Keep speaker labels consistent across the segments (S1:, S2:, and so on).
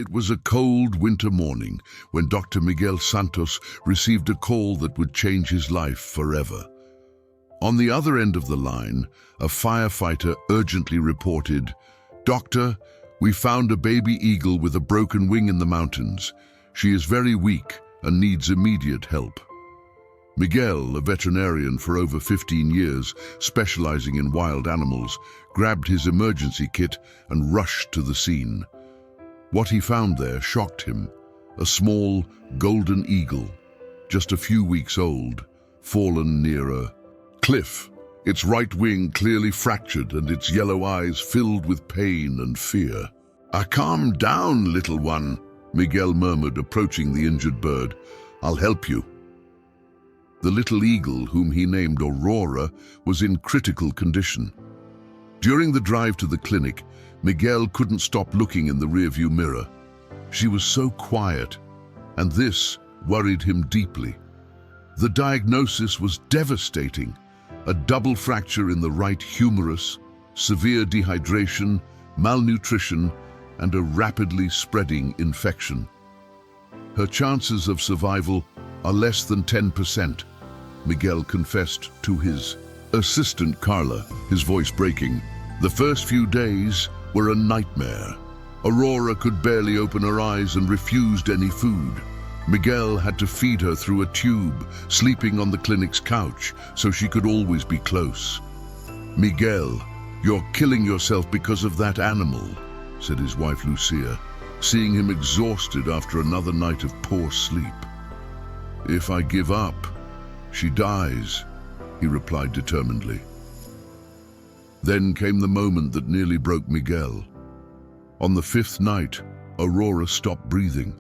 S1: It was a cold winter morning when Dr. Miguel Santos received a call that would change his life forever. On the other end of the line, a firefighter urgently reported, "Doctor, we found a baby eagle with a broken wing in the mountains. She is very weak and needs immediate help." Miguel, a veterinarian for over 15 years, specializing in wild animals, grabbed his emergency kit and rushed to the scene. What he found there shocked him. A small, golden eagle, just a few weeks old, fallen near a cliff, its right wing clearly fractured and its yellow eyes filled with pain and fear. Calm down, little one," Miguel murmured, approaching the injured bird. "I'll help you." The little eagle, whom he named Aurora, was in critical condition. During the drive to the clinic, Miguel couldn't stop looking in the rearview mirror. She was so quiet, and this worried him deeply. The diagnosis was devastating: a double fracture in the right humerus, severe dehydration, malnutrition, and a rapidly spreading infection. Her chances of survival are less than 10%, Miguel confessed to his assistant Carla, his voice breaking. The first few days were a nightmare. Aurora could barely open her eyes and refused any food. Miguel had to feed her through a tube, sleeping on the clinic's couch so she could always be close. "Miguel, you're killing yourself because of that animal," said his wife Lucia, seeing him exhausted after another night of poor sleep. "If I give up, she dies," he replied determinedly. Then came the moment that nearly broke Miguel. On the 5th night, Aurora stopped breathing.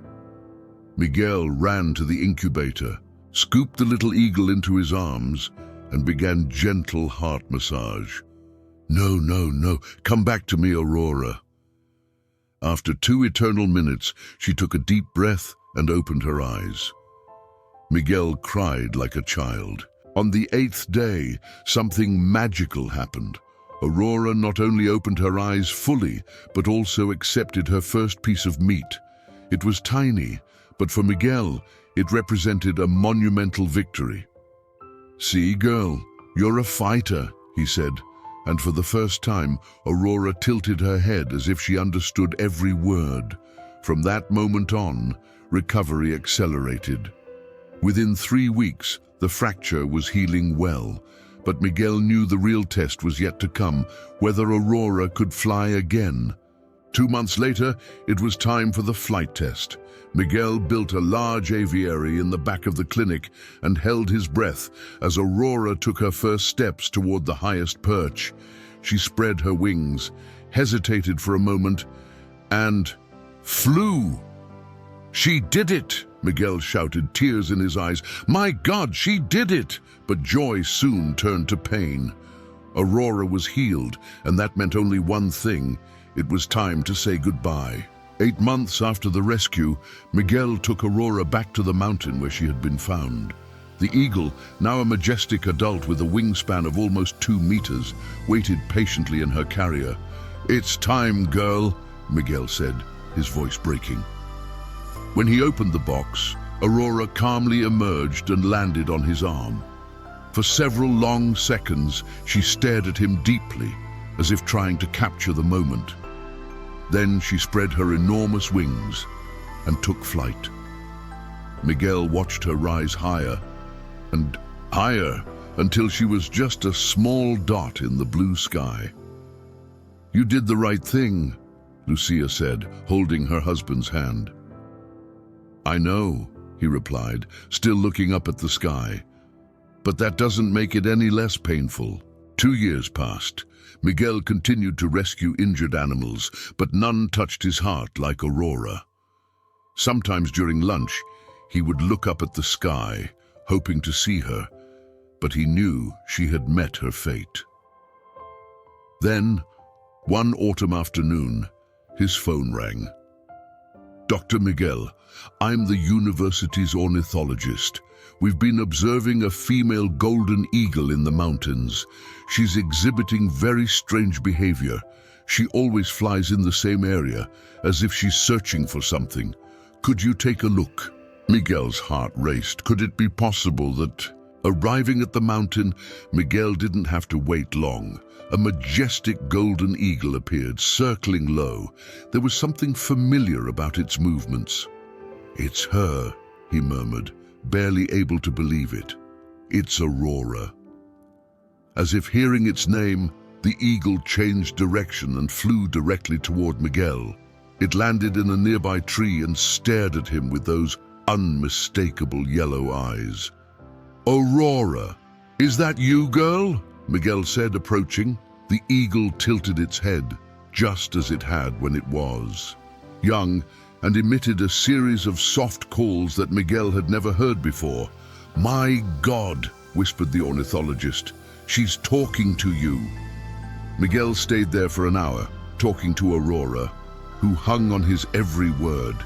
S1: Miguel ran to the incubator, scooped the little eagle into his arms, and began gentle heart massage. "No, no, no, come back to me, Aurora." After 2 eternal minutes, she took a deep breath and opened her eyes. Miguel cried like a child. On the 8th day, something magical happened. Aurora not only opened her eyes fully, but also accepted her first piece of meat. It was tiny, but for Miguel, it represented a monumental victory. "See, girl, you're a fighter," he said, and for the first time, Aurora tilted her head as if she understood every word. From that moment on, recovery accelerated. Within 3 weeks, the fracture was healing well, but Miguel knew the real test was yet to come, whether Aurora could fly again. 2 months later, it was time for the flight test. Miguel built a large aviary in the back of the clinic and held his breath as Aurora took her first steps toward the highest perch. She spread her wings, hesitated for a moment, and flew. "She did it!" Miguel shouted, tears in his eyes. "My God, she did it!" But joy soon turned to pain. Aurora was healed, and that meant only one thing: it was time to say goodbye. 8 months after the rescue, Miguel took Aurora back to the mountain where she had been found. The eagle, now a majestic adult with a wingspan of almost 2 meters, waited patiently in her carrier. "It's time, girl," Miguel said, his voice breaking. When he opened the box, Aurora calmly emerged and landed on his arm. For several long seconds, she stared at him deeply, as if trying to capture the moment. Then she spread her enormous wings and took flight. Miguel watched her rise higher and higher until she was just a small dot in the blue sky. "You did the right thing," Lucia said, holding her husband's hand. "I know," he replied, still looking up at the sky. "But that doesn't make it any less painful." 2 years passed. Miguel continued to rescue injured animals, but none touched his heart like Aurora. Sometimes during lunch, he would look up at the sky, hoping to see her, but he knew she had met her fate. Then, one autumn afternoon, his phone rang. "Dr. Miguel, I'm the university's ornithologist. We've been observing a female golden eagle in the mountains. She's exhibiting very strange behavior. She always flies in the same area, as if she's searching for something. Could you take a look?" Miguel's heart raced. Could it be possible that, arriving at the mountain, Miguel didn't have to wait long? A majestic golden eagle appeared, circling low. There was something familiar about its movements. "It's her," he murmured, barely able to believe it. "It's Aurora." As if hearing its name, the eagle changed direction and flew directly toward Miguel. It landed in a nearby tree and stared at him with those unmistakable yellow eyes. "Aurora, is that you, girl?" Miguel said, approaching. The eagle tilted its head, just as it had when it was young, and emitted a series of soft calls that Miguel had never heard before. "My God," whispered the ornithologist, "she's talking to you." Miguel stayed there for an hour, talking to Aurora, who hung on his every word.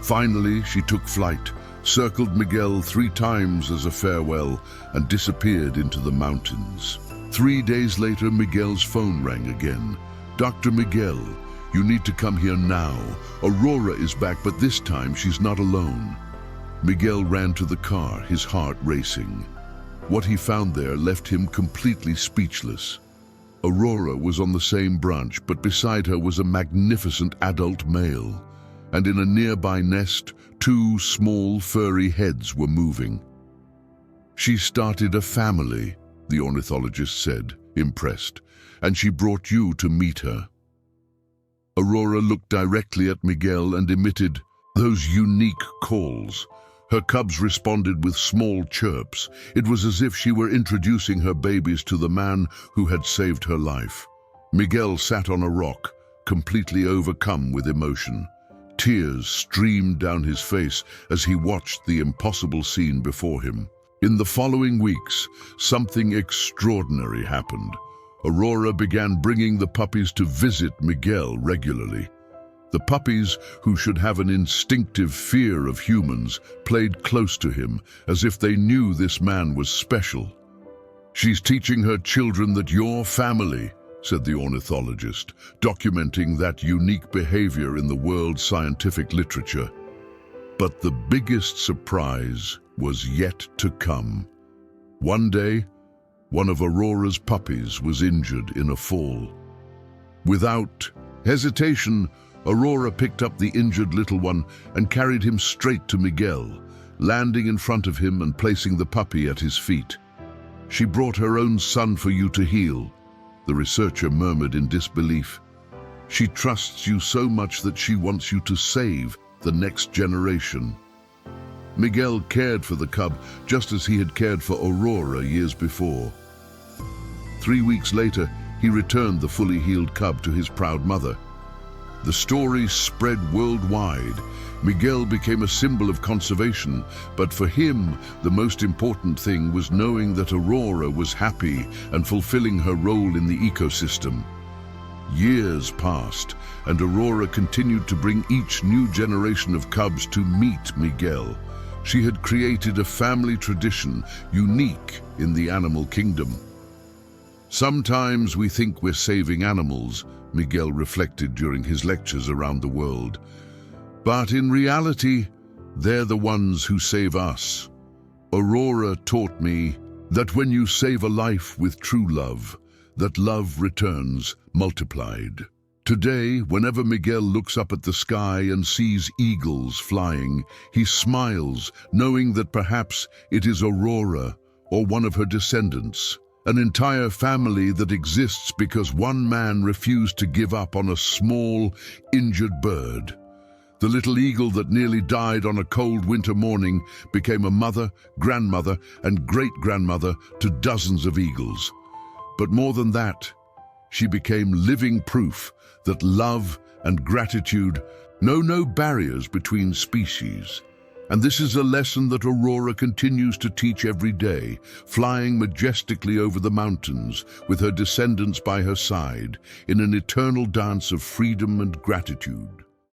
S1: Finally, she took flight, circled Miguel 3 times as a farewell, and disappeared into the mountains. 3 days later, Miguel's phone rang again. "Dr. Miguel, you need to come here now. Aurora is back, but this time she's not alone." Miguel ran to the car, his heart racing. What he found there left him completely speechless. Aurora was on the same branch, but beside her was a magnificent adult male, and in a nearby nest, 2 small furry heads were moving. "She started a family," the ornithologist said, impressed, "and she brought you to meet her." Aurora looked directly at Miguel and emitted those unique calls. Her cubs responded with small chirps. It was as if she were introducing her babies to the man who had saved her life. Miguel sat on a rock, completely overcome with emotion. Tears streamed down his face as he watched the impossible scene before him. In the following weeks, something extraordinary happened. Aurora began bringing the puppies to visit Miguel regularly. The puppies, who should have an instinctive fear of humans, played close to him, as if they knew this man was special. "She's teaching her children that you're family," said the ornithologist, documenting that unique behavior in the world's scientific literature. But the biggest surprise was yet to come. One day, one of Aurora's puppies was injured in a fall. Without hesitation, Aurora picked up the injured little one and carried him straight to Miguel, landing in front of him and placing the puppy at his feet. "She brought her own son for you to heal," the researcher murmured in disbelief. "She trusts you so much that she wants you to save the next generation." Miguel cared for the cub just as he had cared for Aurora years before. 3 weeks later, he returned the fully healed cub to his proud mother. The story spread worldwide. Miguel became a symbol of conservation, but for him, the most important thing was knowing that Aurora was happy and fulfilling her role in the ecosystem. Years passed, and Aurora continued to bring each new generation of cubs to meet Miguel. She had created a family tradition unique in the animal kingdom. "Sometimes we think we're saving animals," Miguel reflected during his lectures around the world. "But in reality, they're the ones who save us. Aurora taught me that when you save a life with true love, that love returns multiplied." Today, whenever Miguel looks up at the sky and sees eagles flying, he smiles, knowing that perhaps it is Aurora or one of her descendants. An entire family that exists because one man refused to give up on a small, injured bird. The little eagle that nearly died on a cold winter morning became a mother, grandmother, and great-grandmother to dozens of eagles. But more than that, she became living proof that love and gratitude know no barriers between species. And this is a lesson that Aurora continues to teach every day, flying majestically over the mountains with her descendants by her side in an eternal dance of freedom and gratitude.